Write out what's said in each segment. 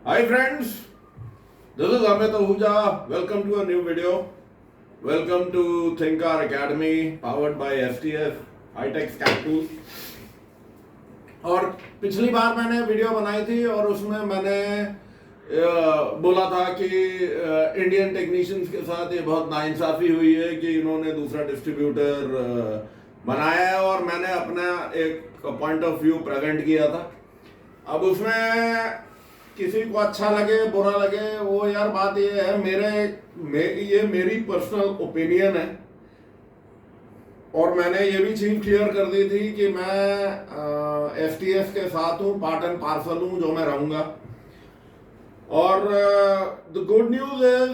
Hi friends, this is Amit Ahuja. Welcome to a new video. Welcome to Thinkar Academy, powered by STS High-Tech Scan Tools. और पिछली बार मैंने video बनाई थी और उसमें मैंने बोला था कि इंडियन टेक्नीशियंस के साथ ये बहुत नाइंसाफ़ी हुई है कि इन्होंने दूसरा डिस्ट्रीब्यूटर बनाया है और मैंने अपना एक पॉइंट ऑफ व्यू प्रेजेंट किया था। अब उसमें किसी को अच्छा लगे बुरा लगे वो यार बात ये है, ये मेरी पर्सनल ओपिनियन है और मैंने ये भी चीज क्लियर कर दी थी कि मैं एसटीएस के साथ हूँ, पार्ट एंड पार्सल हूँ, जो मैं रहूँगा। और द गुड न्यूज इज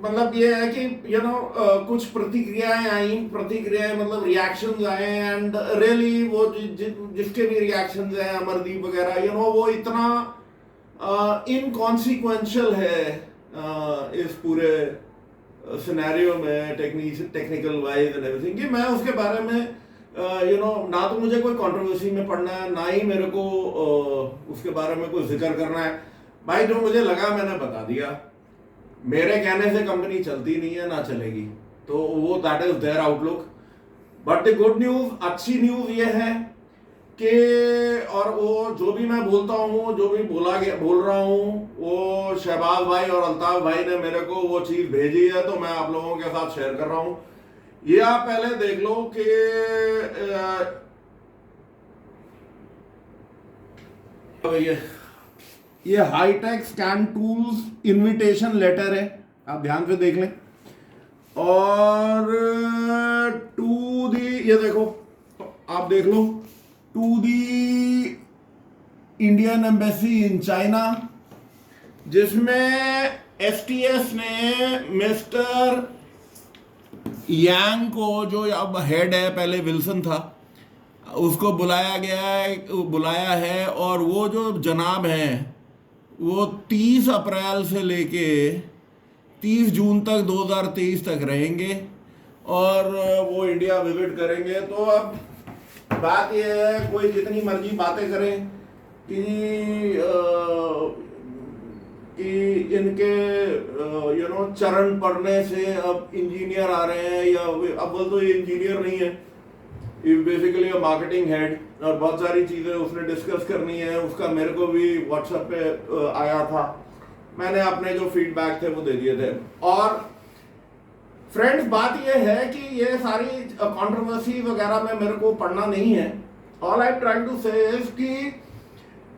मतलब ये है कि कुछ प्रतिक्रियाएं मतलब रिएक्शंस आए एंड रियली वो जिसके भी रिएक्शंस हैं अमरदीप वगैरह वो इतना इनकॉन्सिक्वेंशियल है इस पूरे सिनेरियो में टेक्निकल वाइज एंड एवरीथिंग कि मैं उसके बारे में ना तो मुझे कोई कंट्रोवर्सी में पढ़ना है ना ही मेरे को उसके बारे में कोई जिक्र करना है। भाई जो मुझे लगा मैंने बता दिया। मेरे कहने से कंपनी चलती नहीं है ना चलेगी, तो वो that is their outlook. But the good news, अच्छी न्यूज ये है कि और वो जो भी मैं बोलता हूँ, जो भी बोल रहा हूँ, वो शहबाज भाई और अल्ताफ भाई ने मेरे को वो चीज भेजी है, तो मैं आप लोगों के साथ शेयर कर रहा हूँ। ये आप पहले देख लो कि ये hi-tech scan tools invitation letter है, आप ध्यान से देख लें। और टू दी, ये देखो आप देख लो, to the Indian embassy in China, जिसमें एसटीएस ने मिस्टर यांग को, जो अब हेड है, पहले विल्सन था, उसको बुलाया है और वो जो जनाब हैं वो 30 अप्रैल से लेके 30 जून तक 2023 तक रहेंगे और वो इंडिया विजिट करेंगे। तो अब बात ये है, कोई जितनी मर्जी बातें करें कि इनके चरण पढ़ने से अब इंजीनियर आ रहे हैं, या अब बोल तो ये इंजीनियर नहीं है, बेसिकली मार्केटिंग हेड, और बहुत सारी चीजें उसने डिस्कस करनी है। उसका मेरे को भी व्हाट्सएप पे आया था, मैंने अपने जो फीडबैक थे वो दे दिए थे। और फ्रेंड्स बात ये है कि ये सारी कंट्रोवर्सी वगैरह में मेरे को पढ़ना नहीं है। ऑल आई ट्राइंग टू से इज कि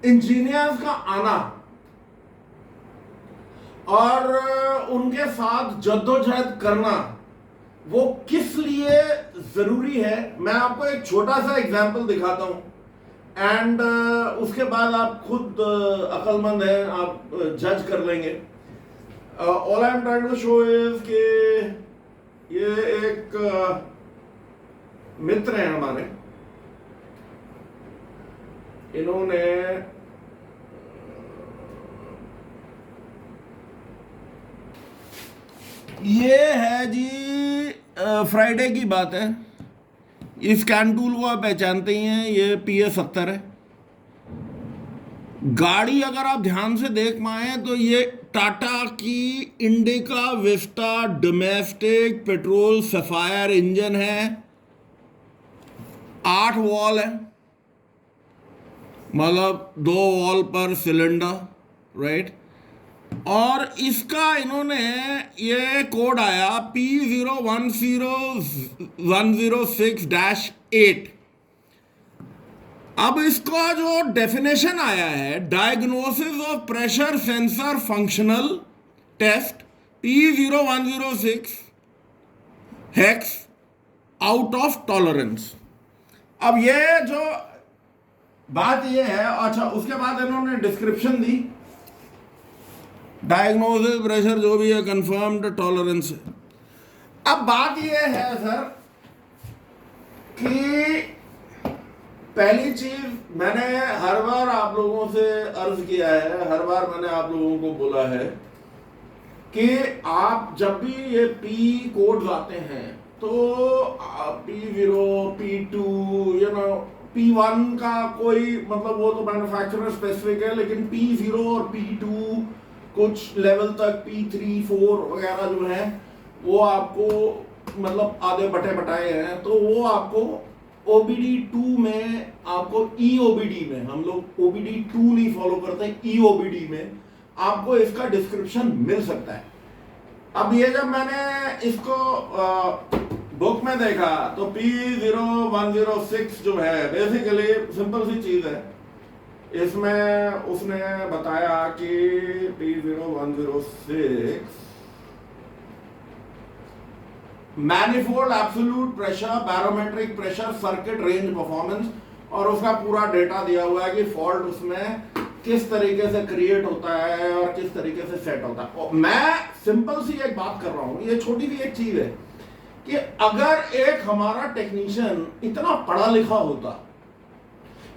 इंजीनियर्स का आना और उनके साथ जद्दोजहद करना वो किस लिए जरूरी है, मैं आपको एक छोटा सा एग्जाम्पल दिखाता हूं एंड उसके बाद आप खुद अक्लमंद हैं, आप जज कर लेंगे। All I am trying to show is कि ये एक मित्र हैं हमारे, इन्होंने ये है जी फ्राइडे की बात है। इस स्कैन टूल को आप पहचानते ही हैं, ये PA70 है। गाड़ी अगर आप ध्यान से देख पाए तो ये टाटा की indica Vista domestic petrol sapphire engine है, 8 वॉल है, मतलब 2 वॉल पर सिलेंडर, राइट। और इसका इन्होंने ये कोड आया P010106-8। अब इसका जो डेफिनेशन आया है, diagnosis of pressure sensor functional test P0106 hex out of tolerance. अब ये जो बात ये है, अच्छा उसके बाद इन्होंने डिस्क्रिप्शन दी, डायग्नोसिस प्रेशर जो भी है, कंफर्म्ड टॉलरेंस है। अब बात यह है सर कि पहली चीज मैंने हर बार आप लोगों से अर्ज किया है, हर बार मैंने आप लोगों को बोला है कि आप जब भी ये पी कोड्स आते हैं तो P0, P2, P1 का कोई मतलब वो तो मैन्युफैक्चरर स्पेसिफिक है, लेकिन P0 और P2 कुछ लेवल तक P3 4 वगैरह जो है वो आपको मतलब आधे बटे बटाए हैं, तो वो आपको OBD2 में, आपको EOBD में, हम लोग OBD2 नहीं फॉलो करते, EOBD में आपको इसका डिस्क्रिप्शन मिल सकता है। अब ये जब मैंने इसको बुक में देखा तो P0106 जो है बेसिकली सिंपल सी चीज है। इसमें उसने बताया कि P0106 manifold absolute pressure, barometric pressure, circuit range performance, और उसका पूरा डेटा दिया हुआ है कि फॉल्ट उसमें किस तरीके से क्रिएट होता है और किस तरीके से सेट होता है। और मैं सिंपल सी एक बात कर रहा हूं, ये छोटी सी एक चीज है कि अगर एक हमारा टेक्नीशियन इतना पढ़ा लिखा होता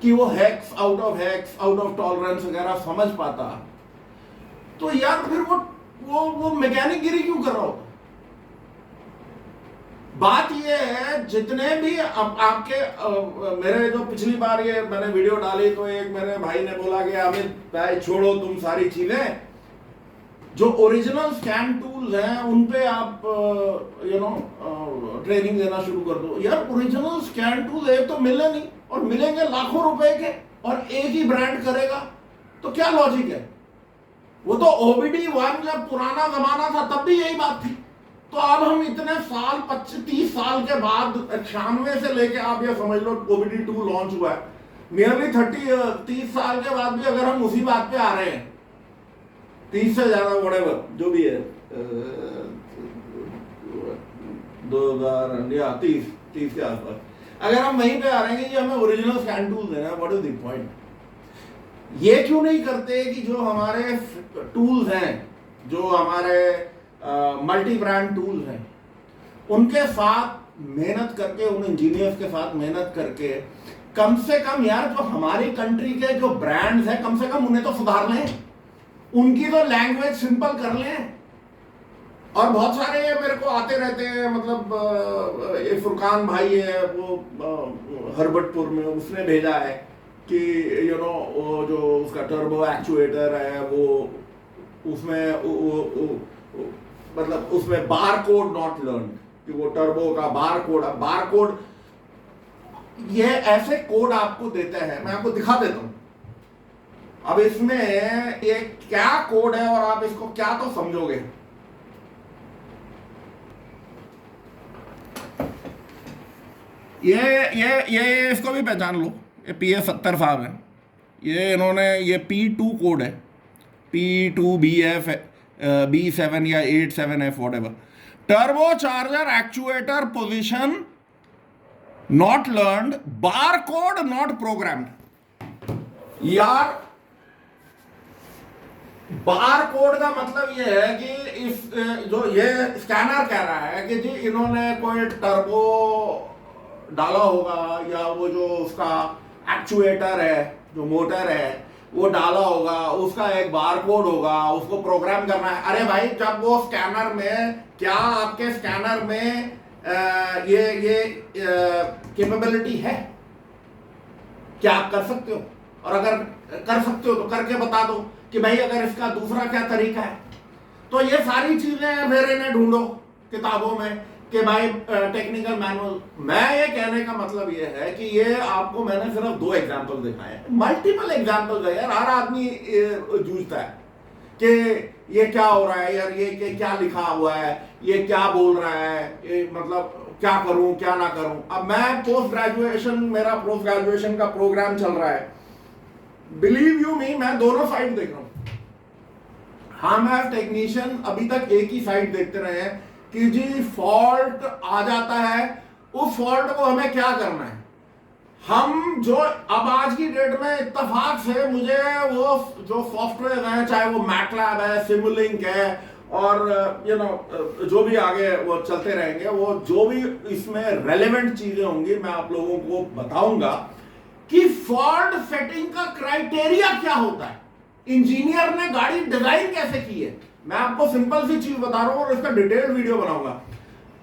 कि वो हैक्स, आउट ऑफ टॉलरेंस वगैरह समझ पाता, तो यार फिर वो मैकेनिक गिरी क्यों कर रहा होता। बात ये है, जितने भी आपके मेरे जो पिछली बार ये मैंने वीडियो डाली तो एक मेरे भाई ने बोला कि अमित भाई छोड़ो तुम सारी चीजें, जो ओरिजिनल स्कैन टूल्स हैं उन पे आप ट्रेनिंग देना शुरू कर दो। यार ओरिजिनल स्कैन टूल एक तो मिले नहीं, और मिलेंगे लाखों रुपए के, और एक ही ब्रांड करेगा, तो क्या लॉजिक है। वो तो OBD1 जब पुराना जमाना था तब भी यही बात थी, तो अब हम इतने साल 25-30 साल के बाद 96 से लेके आप ये समझ लो OBD2 लॉन्च हुआ है, नियरली 30 साल के बाद भी अगर हम उसी बात पे आ रहे हैं, 30 से ज्यादा व्हाटएवर जो भी है, 2030 के आसपास अगर हम वहीं पे आ रहे हैं कि हमें ओरिजिनल स्कैन टूल देना है, व्हाट इज द पॉइंट। ये क्यों नहीं करते कि जो हमारे टूल्स हैं, जो हमारे मल्टी ब्रांड टूल्स हैं, उनके साथ मेहनत करके, उन इंजीनियर्स के साथ मेहनत करके कम से कम यार जो हमारी कंट्री के जो ब्रांड्स हैं कम से कम उन्हें तो सुधार लें, उनकी तो लैंग्वेज सिंपल कर लें। और बहुत सारे मेरे को आते रहते हैं, मतलब ये फुरकान भाई है वो हरबटपुर में, उसने भेजा है कि वो जो उसका टर्बो एक्चुएटर है वो उसमें मतलब उसमें बार कोड नॉट लर्न, कि वो टर्बो का बार कोड ये ऐसे कोड आपको देते हैं, मैं आपको दिखा देता हूं। अब इसमें ये क्या कोड है और आप इसको क्या तो समझोगे। ये इसको भी पहचान लो, ये PS70 साहब है, ये इन्होंने ये P2 कोड है, P2BF B7 या 87F whatever, turbo charger actuator position not learned, bar code not programmed. यार बार कोड का मतलब ये है कि इस जो ये स्कैनर कह रहा है कि जी इन्होंने कोई टर्बो डाला होगा, या वो जो उसका एक्चुएटर है, जो मोटर है वो डाला होगा, उसका एक बार कोड होगा, उसको प्रोग्राम करना है। अरे भाई जब वो स्कैनर में, क्या आपके स्कैनर में ये कैपेबिलिटी है, क्या आप कर सकते हो? और अगर कर सकते हो तो करके बता दो कि भाई अगर इसका दूसरा क्या तरीका है। तो ये सारी चीजें फिर इन्हें ढूंढो किताबों में कि भाई टेक्निकल मैनुअल। मैं ये कहने का मतलब ये है कि ये आपको मैंने सिर्फ 2 एग्जांपल दिखाए हैं, मल्टीपल एग्जांपल है यार, हर आदमी जूझता है कि ये क्या हो रहा है यार, ये क्या लिखा हुआ है, ये क्या बोल रहा है, ये मतलब क्या करूं क्या ना करूं। अब मैं पोस्ट ग्रेजुएशन, मेरा पोस्ट ग्रेजुएशन का प्रोग्राम चल रहा है, बिलीव यू मी मैं दोनों साइड देख रहा हूं। हम एज टेक्नीशियन अभी तक एक ही साइड देखते रहे हैं कि जी फॉल्ट आ जाता है, उस फॉल्ट को हमें क्या करना है। हम जो अब आज की डेट में इत्तेफाक से मुझे वो जो सॉफ्टवेयर है, चाहे वो मैटलैब है, सिमुलिंक है, और जो भी आगे वो चलते रहेंगे, वो जो भी इसमें रेलेवेंट चीजें होंगी मैं आप लोगों को बताऊंगा कि फॉल्ट सेटिंग का क्राइटेरिया क्या होता है, इंजीनियर ने गाड़ी डिजाइन कैसे की है। मैं आपको सिंपल सी चीज बता रहा हूं और इसका डिटेल वीडियो बनाऊंगा।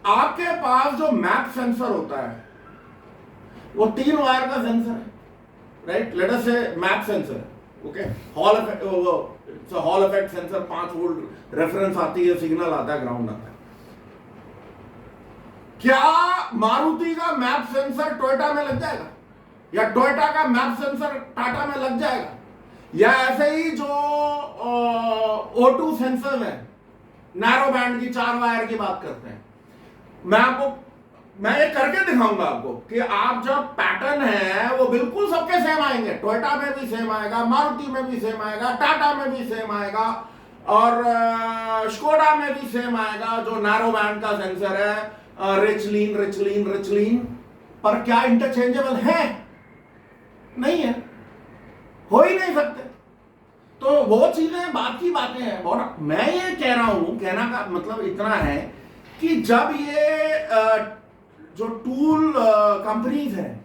आपके पास जो मैप सेंसर होता है वो 3 वायर का सेंसर है, right? Let us say map sensor, okay? Hall effect, it's a Hall effect sensor, 5 volt reference आती है, सिग्नल आता है, ग्राउंड आता है. क्या मारुति का मैप सेंसर टोयोटा में लग जाएगा, या टोयोटा का मैप सेंसर टाटा में लग जाएगा? या ऐसे ही जो O2 सेंसर है, नैरो बैंड की 4 वायर की बात करते हैं, मैं ये करके दिखाऊंगा आपको कि आप जब पैटर्न है वो बिल्कुल सबके सेम आएंगे. टोयोटा में भी सेम आएगा, मारुति में भी सेम आएगा, टाटा में भी सेम आएगा, और स्कोडा में भी सेम आएगा. जो नैरो बैंड का सेंसर है, रिचलीन, पर क्या इंटरचेंजेबल है? नहीं है, हो ही नहीं सकते. तो वो चीजें बात की बातें हैं. और मैं ये कह रहा हूं, कहना का मतलब इतना है कि जब ये जो टूल कंपनीज हैं,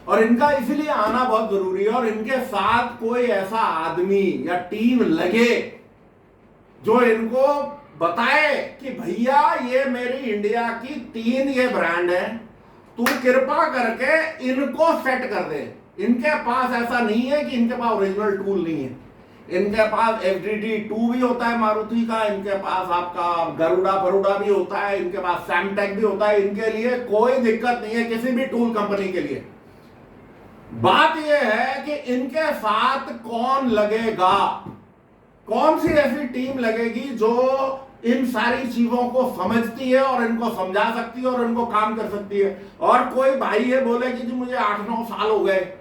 और इनका इसीलिए आना बहुत जरूरी है, और इनके साथ कोई ऐसा आदमी या टीम लगे जो इनको बताए कि भैया ये मेरी इंडिया की 3 ये ब्रांड है, तू कृपा करके इनको सेट कर दे. इनके पास ऐसा नहीं है कि इनके पास ओरिजिनल टूल नहीं है. इनके पास FDT2 भी होता है मारुति का, इनके पास आपका गरुड़ा भी होता है, इनके पास सैमटेक भी होता है. इनके लिए कोई दिक्कत नहीं है किसी भी टूल कंपनी के लिए. बात यह है कि इनके साथ कौन लगेगा, कौन सी ऐसी टीम लगेगी जो इन सारी चीजों को समझती है और इनको समझा सकती है और इनको काम कर सकती है. और कोई भाई ये बोले कि जी मुझे 8-9 साल हो गए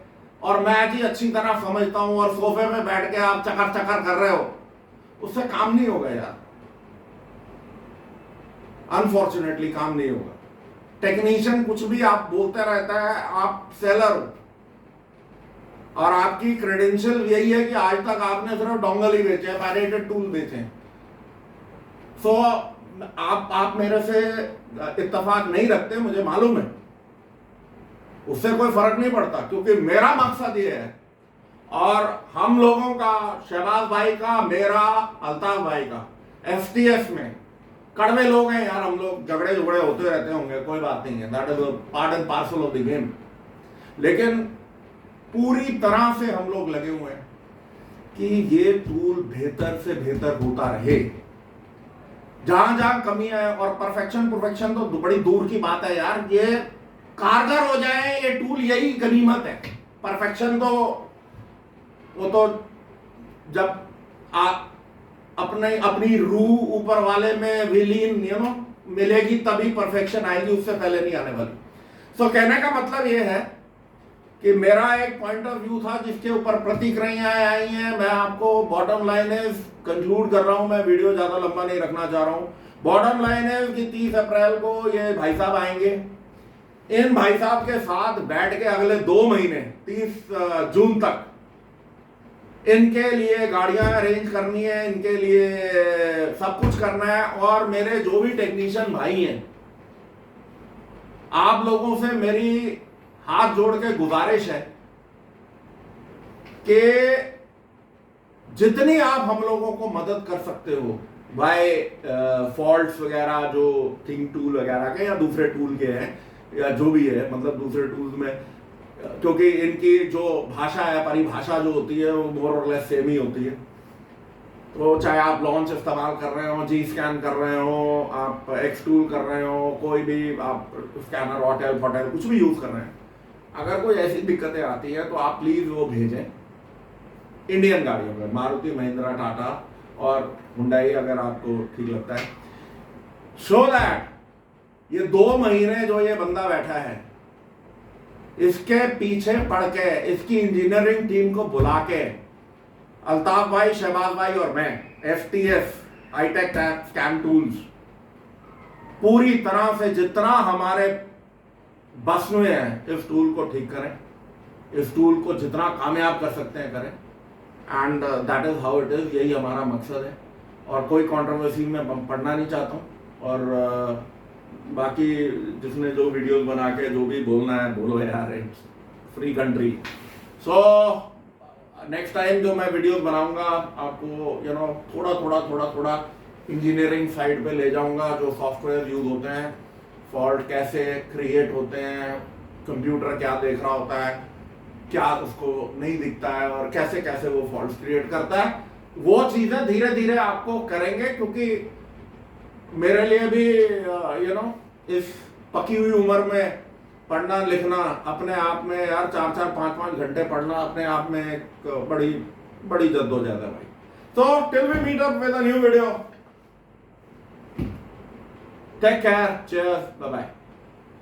और मैं जी अच्छी तरह समझता हूं, और सोफे में बैठ के आप चकर कर रहे हो, उससे काम नहीं होगा यार. अनफॉर्चुनेटली काम नहीं होगा. टेक्नीशियन कुछ भी आप बोलते रहता है, आप सेलर हो, और आपकी क्रेडेंशियल यही है कि आज तक आपने सिर्फ डोंगल ही बेचे, पैरेटेड टूल बेचे हैं. सो आप मेरे से इत्तेफाक नहीं रखते, मुझे मालूम है, उससे कोई फर्क नहीं पड़ता, क्योंकि मेरा मकसद ये है, और हम लोगों का, शहबाज भाई का, मेरा, अल्ताफ भाई का, FTS में कड़वे लोग हैं यार हम लोग, झगड़े होते रहते होंगे, कोई बात नहीं है, that is part and parcel of the game. लेकिन पूरी तरह से हम लोग लगे हुए हैं कि ये टूल बेहतर से बेहतर होता रहे. जहां जहां कमियां है, और परफेक्शन तो बड़ी दूर की बात है यार, ये कारगर हो जाए ये टूल, यही गनीमत है. परफेक्शन तो वो तो जब आप अपनी रूह ऊपर वाले में विलीन मिलेगी तभी परफेक्शन आएगी, उससे पहले नहीं आने वाली. सो कहने का मतलब ये है कि मेरा एक पॉइंट ऑफ व्यू था जिसके ऊपर प्रतिक्रियाएं आई हैं. मैं आपको बॉटम लाइन इज कंक्लूड कर रहा हूं, मैं वीडियो ज्यादा लंबा नहीं रखना चाह रहा हूं. बॉटम लाइन है कि 30 अप्रैल को ये भाई साहब आएंगे. इन भाई साहब के साथ बैठ के अगले 2 महीने 30 जून तक इनके लिए गाड़ियां अरेंज करनी है, इनके लिए सब कुछ करना है. और मेरे जो भी टेक्नीशियन भाई हैं, आप लोगों से मेरी हाथ जोड़ के गुजारिश है कि जितनी आप हम लोगों को मदद कर सकते हो बाय फॉल्ट्स वगैरह जो थिंक टूल वगैरह के या दूसरे टूल के हैं, या जो भी है, मतलब दूसरे टूल्स में, क्योंकि इनकी जो भाषा है, परिभाषा जो होती है वो मोर और लेस सेम ही होती है. तो चाहे आप लॉन्च इस्तेमाल कर रहे हो, जी स्कैन कर रहे हो, आप एक्स टूल कर रहे हो, कोई भी आप स्कैनर होटल कुछ भी यूज कर रहे हैं, अगर कोई ऐसी दिक्कतें आती है तो आप प्लीज वो भेजें इंडियन गाड़ियों में, मारुति, महिंद्रा, टाटा और हुंडई अगर आपको ठीक लगता है. सो दैट ये 2 महीने जो ये बंदा बैठा है, इसके पीछे पड़ के, इसकी इंजीनियरिंग टीम को बुला के, अल्ताफ भाई, शहबाज भाई और मैं, FTS हाईटेक स्कैन टूल्स, पूरी तरह से जितना हमारे बस में है इस टूल को ठीक करें, इस टूल को जितना कामयाब कर सकते हैं करें. And that is how it is. यही हमारा मकसद है, और कोई कंट्रोवर्सी में पढ़ना नहीं चाहता हूँ. और बाकी जिसने जो वीडियोस बना के जो भी बोलना है बोलो यार, it's free country. So next time जो मैं वीडियोस बनाऊंगा आपको थोड़ा इंजीनियरिंग साइड पे ले जाऊंगा, जो सॉफ्टवेयर यूज होते हैं, फॉल्ट कैसे क्रिएट होते हैं, कंप्यूटर क्या देख रहा होता है, क्या उसको नहीं दिखता है और कैसे कैसे वो फॉल्ट क्रिएट करता है, वो चीजें धीरे धीरे आपको करेंगे। क्योंकि मेरे लिए भी इस पकी हुई उम्र में पढ़ना लिखना अपने आप में यार 4-4 5-5 घंटे पढ़ना अपने आप में एक बड़ी बड़ी जद्दोजहद है भाई। तो till we meet up with a new video, take care, cheers, bye bye.